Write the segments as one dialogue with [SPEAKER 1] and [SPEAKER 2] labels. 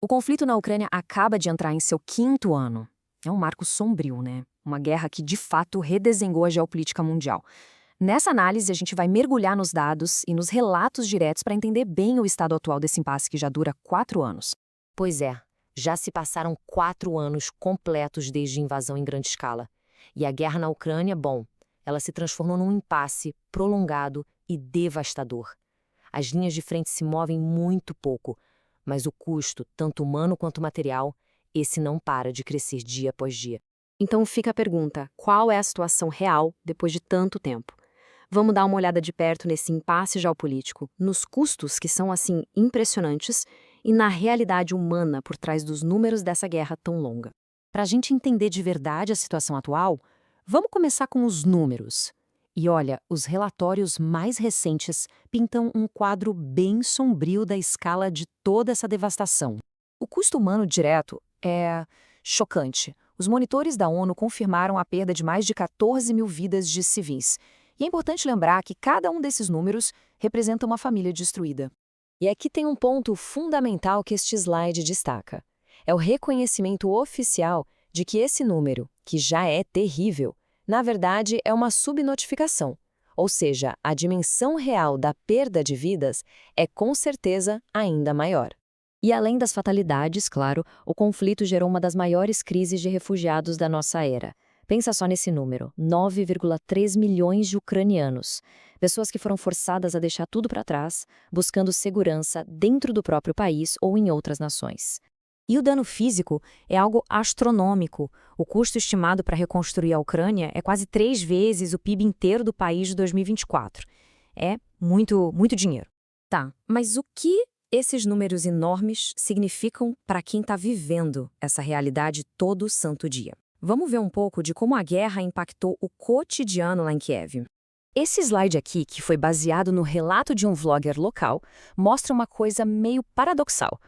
[SPEAKER 1] O conflito na Ucrânia acaba de entrar em seu 5º ano. É um marco sombrio, né? Uma guerra que, de fato, redesenhou a geopolítica mundial. Nessa análise, a gente vai mergulhar nos dados e nos relatos diretos para entender bem o estado atual desse impasse que já dura 4 anos.
[SPEAKER 2] Pois é, já se passaram 4 anos completos desde a invasão em grande escala. E a guerra na Ucrânia, bom, ela se transformou num impasse prolongado e devastador. As linhas de frente se movem muito pouco, mas o custo, tanto humano quanto material, esse não para de crescer dia após dia.
[SPEAKER 1] Então fica a pergunta, qual é a situação real depois de tanto tempo? Vamos dar uma olhada de perto nesse impasse geopolítico, nos custos que são, assim, impressionantes e na realidade humana por trás dos números dessa guerra tão longa. Para a gente entender de verdade a situação atual, vamos começar com os números. E olha, os relatórios mais recentes pintam um quadro bem sombrio da escala de toda essa devastação. O custo humano direto é chocante. Os monitores da ONU confirmaram a perda de mais de 14 mil vidas de civis. E é importante lembrar que cada um desses números representa uma família destruída. E aqui tem um ponto fundamental que este slide destaca. É o reconhecimento oficial de que esse número, que já é terrível, na verdade é uma subnotificação. Ou seja, a dimensão real da perda de vidas é com certeza ainda maior. E além das fatalidades, claro, o conflito gerou uma das maiores crises de refugiados da nossa era. Pensa só nesse número, 9,3 milhões de ucranianos. Pessoas que foram forçadas a deixar tudo para trás, buscando segurança dentro do próprio país ou em outras nações. E o dano físico é algo astronômico. O custo estimado para reconstruir a Ucrânia é quase 3 vezes o PIB inteiro do país de 2024. É muito, muito dinheiro. Tá, mas o que esses números enormes significam para quem está vivendo essa realidade todo santo dia? Vamos ver um pouco de como a guerra impactou o cotidiano lá em Kiev. Esse slide aqui, que foi baseado no relato de um vlogger local, mostra uma coisa meio paradoxal.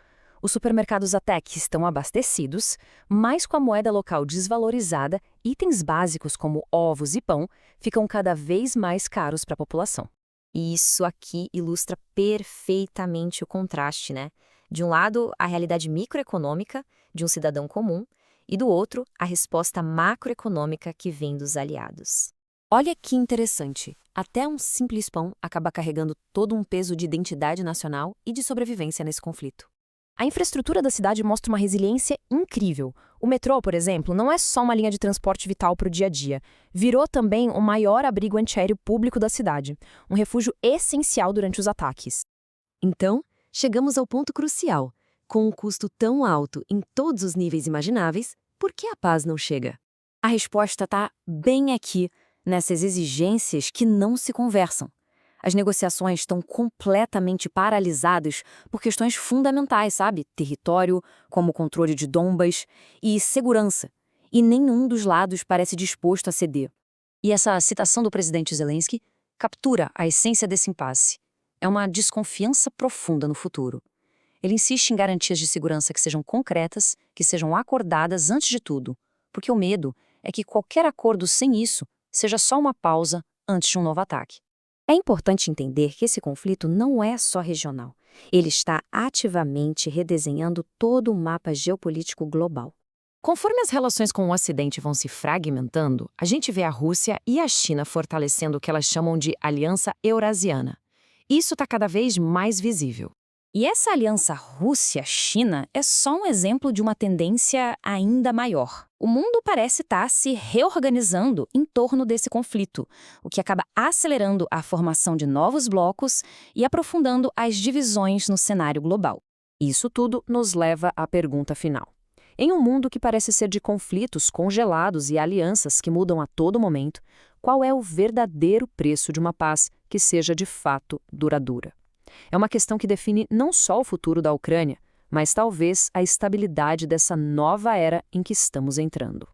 [SPEAKER 1] Os supermercados até que estão abastecidos, mas com a moeda local desvalorizada, itens básicos como ovos e pão ficam cada vez mais caros para a população. E isso aqui ilustra perfeitamente o contraste, né? De um lado, a realidade microeconômica de um cidadão comum, e do outro, a resposta macroeconômica que vem dos aliados. Olha que interessante, até um simples pão acaba carregando todo um peso de identidade nacional e de sobrevivência nesse conflito. A infraestrutura da cidade mostra uma resiliência incrível. O metrô, por exemplo, não é só uma linha de transporte vital para o dia a dia. Virou também o maior abrigo antiaéreo público da cidade, um refúgio essencial durante os ataques. Então, chegamos ao ponto crucial. Com um custo tão alto em todos os níveis imagináveis, por que a paz não chega? A resposta está bem aqui, nessas exigências que não se conversam. As negociações estão completamente paralisadas por questões fundamentais, sabe? Território, como o controle de Donbas, e segurança. E nenhum dos lados parece disposto a ceder. E essa citação do presidente Zelensky captura a essência desse impasse. É uma desconfiança profunda no futuro. Ele insiste em garantias de segurança que sejam concretas, que sejam acordadas antes de tudo, porque o medo é que qualquer acordo sem isso seja só uma pausa antes de um novo ataque. É importante entender que esse conflito não é só regional. Ele está ativamente redesenhando todo o mapa geopolítico global. Conforme as relações com o Ocidente vão se fragmentando, a gente vê a Rússia e a China fortalecendo o que elas chamam de Aliança Eurasiana. Isso está cada vez mais visível. E essa aliança Rússia-China é só um exemplo de uma tendência ainda maior. O mundo parece estar se reorganizando em torno desse conflito, o que acaba acelerando a formação de novos blocos e aprofundando as divisões no cenário global. Isso tudo nos leva à pergunta final. Em um mundo que parece ser de conflitos congelados e alianças que mudam a todo momento, qual é o verdadeiro preço de uma paz que seja de fato duradoura? É uma questão que define não só o futuro da Ucrânia, mas talvez a estabilidade dessa nova era em que estamos entrando.